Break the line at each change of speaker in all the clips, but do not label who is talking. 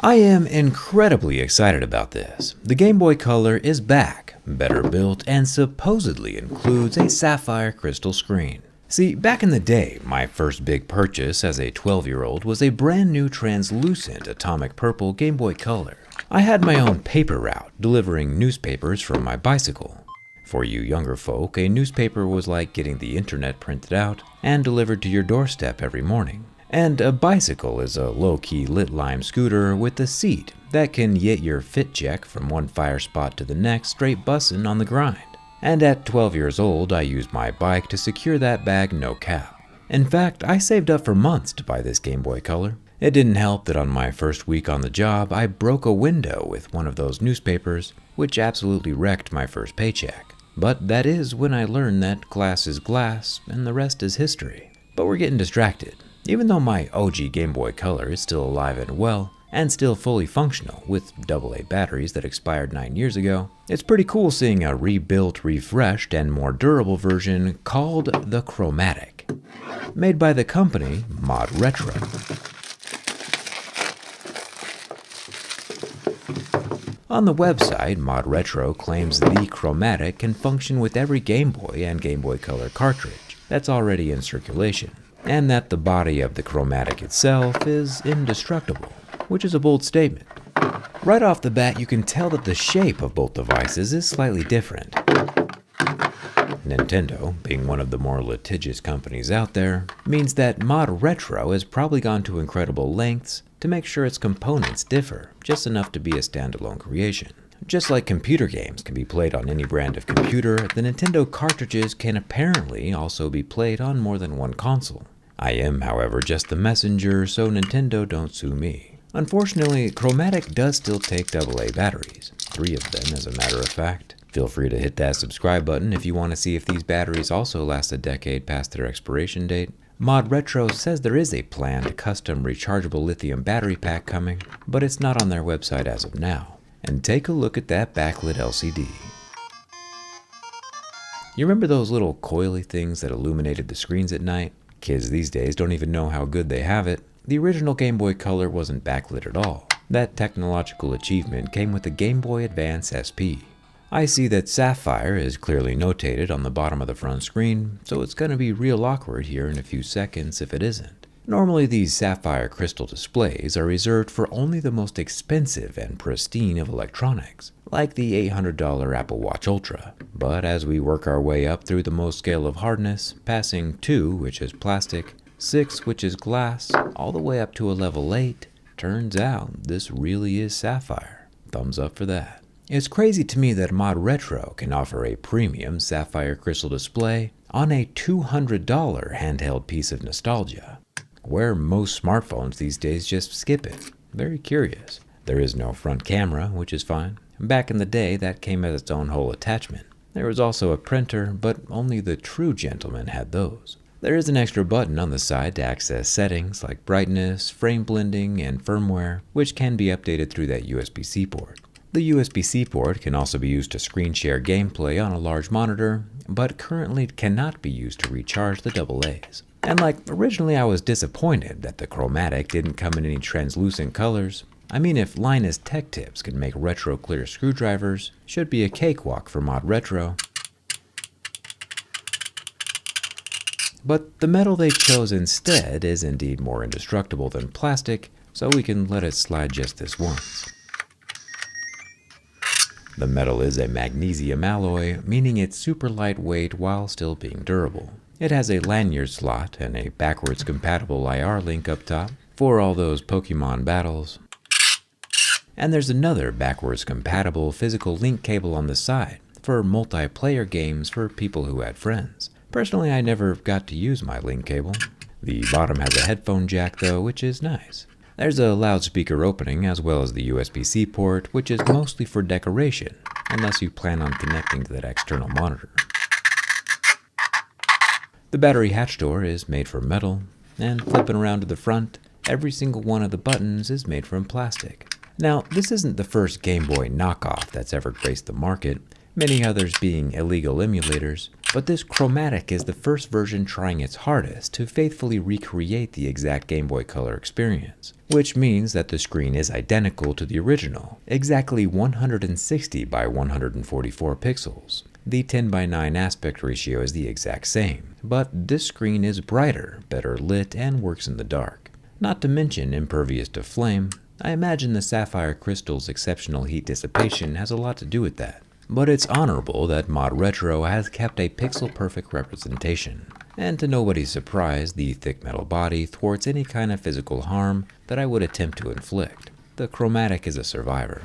I am incredibly excited about this. The Game Boy Color is back, better built, and supposedly includes a sapphire crystal screen. See, back in the day, my first big purchase as a 12-year-old was a brand new translucent atomic purple Game Boy Color. I had my own paper route, delivering newspapers from my bicycle. For you younger folk, a newspaper was like getting the internet printed out and delivered to your doorstep every morning. And a bicycle is a low-key lit lime scooter with a seat that can get your fit check from one fire spot to the next straight bussin' on the grind. And at 12 years old, I used my bike to secure that bag no cap. In fact, I saved up for months to buy this Game Boy Color. It didn't help that on my first week on the job, I broke a window with one of those newspapers, which absolutely wrecked my first paycheck. But that is when I learned that glass is glass and the rest is history. But we're getting distracted. Even though my OG Game Boy Color is still alive and well, and still fully functional with AA batteries that expired 9 years ago, it's pretty cool seeing a rebuilt, refreshed, and more durable version called the Chromatic, made by the company Mod Retro. On the website, Mod Retro claims the Chromatic can function with every Game Boy and Game Boy Color cartridge that's already in circulation, and that the body of the Chromatic itself is indestructible, which is a bold statement. Right off the bat, you can tell that the shape of both devices is slightly different. Nintendo, being one of the more litigious companies out there, means that Mod Retro has probably gone to incredible lengths to make sure its components differ just enough to be a standalone creation. Just like computer games can be played on any brand of computer, the Nintendo cartridges can apparently also be played on more than one console. I am, however, just the messenger, so Nintendo don't sue me. Unfortunately, Chromatic does still take AA batteries, 3 of them as a matter of fact. Feel free to hit that subscribe button if you want to see if these batteries also last a decade past their expiration date. Mod Retro says there is a planned custom rechargeable lithium battery pack coming, but it's not on their website as of now. And take a look at that backlit LCD. You remember those little coily things that illuminated the screens at night? Kids these days don't even know how good they have it. The original Game Boy Color wasn't backlit at all. That technological achievement came with the Game Boy Advance SP. I see that Sapphire is clearly notated on the bottom of the front screen, so it's going to be real awkward here in a few seconds if it isn't. Normally these sapphire crystal displays are reserved for only the most expensive and pristine of electronics, like the $800 Apple Watch Ultra. But as we work our way up through the most scale of hardness, passing 2, which is plastic, 6, which is glass, all the way up to a level 8, turns out this really is sapphire. Thumbs up for that. It's crazy to me that Mod Retro can offer a premium sapphire crystal display on a $200 handheld piece of nostalgia, where most smartphones these days just skip it. Very curious. There is no front camera, which is fine. Back in the day, that came as its own whole attachment. There was also a printer, but only the true gentlemen had those. There is an extra button on the side to access settings like brightness, frame blending, and firmware, which can be updated through that USB-C port. The USB-C port can also be used to screen share gameplay on a large monitor, but currently cannot be used to recharge the AA's. And like originally I was disappointed that the Chromatic didn't come in any translucent colors. I mean, if Linus Tech Tips could make retro clear screwdrivers, should be a cakewalk for Mod Retro. But the metal they chose instead is indeed more indestructible than plastic, so we can let it slide just this once. The metal is a magnesium alloy, meaning it's super lightweight while still being durable. It has a lanyard slot and a backwards compatible IR link up top for all those Pokemon battles. And there's another backwards compatible physical link cable on the side for multiplayer games for people who had friends. Personally, I never got to use my link cable. The bottom has a headphone jack though, which is nice. There's a loudspeaker opening as well as the USB-C port, which is mostly for decoration, unless you plan on connecting to that external monitor. The battery hatch door is made from metal, and flipping around to the front, every single one of the buttons is made from plastic. Now, this isn't the first Game Boy knockoff that's ever graced the market, many others being illegal emulators, But this chromatic is the first version trying its hardest to faithfully recreate the exact Game Boy Color experience, which means that the screen is identical to the original, exactly 160 by 144 pixels. The 10 by 9 aspect ratio is the exact same, but this screen is brighter, better lit, and works in the dark. Not to mention impervious to flame. I imagine the sapphire crystal's exceptional heat dissipation has a lot to do with that. But it's honorable that Mod Retro has kept a pixel-perfect representation. And to nobody's surprise, the thick metal body thwarts any kind of physical harm that I would attempt to inflict. The chromatic is a survivor.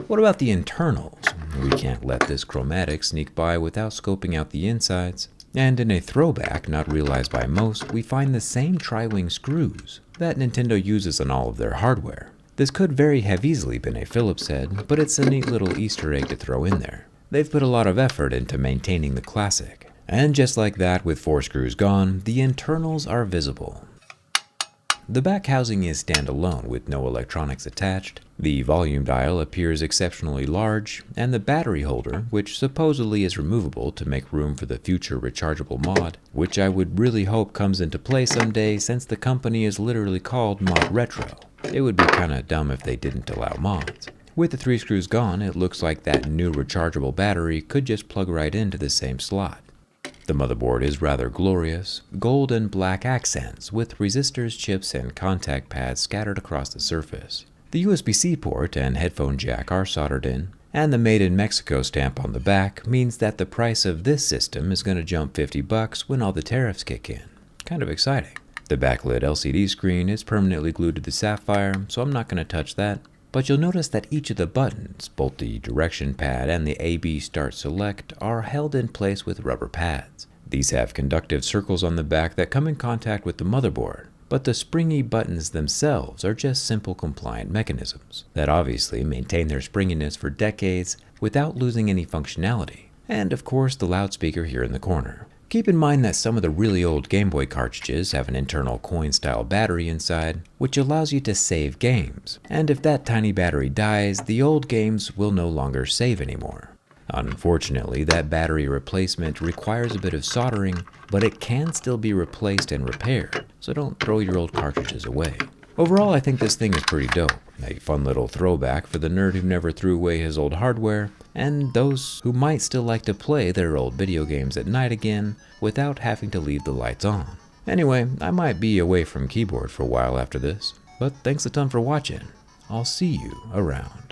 What about the internals? We can't let this chromatic sneak by without scoping out the insides. And in a throwback not realized by most, we find the same tri-wing screws that Nintendo uses on all of their hardware. This could very have easily been a Phillips head, but it's a neat little Easter egg to throw in there. They've put a lot of effort into maintaining the classic. And just like that, with 4 screws gone, the internals are visible. The back housing is standalone with no electronics attached. The volume dial appears exceptionally large, and the battery holder, which supposedly is removable to make room for the future rechargeable mod, which I would really hope comes into play someday since the company is literally called Mod Retro. It would be kinda dumb if they didn't allow mods. With the 3 screws gone, it looks like that new rechargeable battery could just plug right into the same slot. The motherboard is rather glorious, gold and black accents with resistors, chips, and contact pads scattered across the surface. The USB-C port and headphone jack are soldered in, and the Made in Mexico stamp on the back means that the price of this system is going to jump $50 when all the tariffs kick in. Kind of exciting. The backlit LCD screen is permanently glued to the Sapphire, so I'm not going to touch that. But you'll notice that each of the buttons, both the direction pad and the AB Start Select, are held in place with rubber pads. These have conductive circles on the back that come in contact with the motherboard, but the springy buttons themselves are just simple compliant mechanisms that obviously maintain their springiness for decades without losing any functionality. And of course the loudspeaker here in the corner. Keep in mind that some of the really old Game Boy cartridges have an internal coin-style battery inside, which allows you to save games. And if that tiny battery dies, the old games will no longer save anymore. Unfortunately, that battery replacement requires a bit of soldering, but it can still be replaced and repaired, so don't throw your old cartridges away. Overall, I think this thing is pretty dope. A fun little throwback for the nerd who never threw away his old hardware, and those who might still like to play their old video games at night again without having to leave the lights on. Anyway, I might be away from keyboard for a while after this, but thanks a ton for watching. I'll see you around.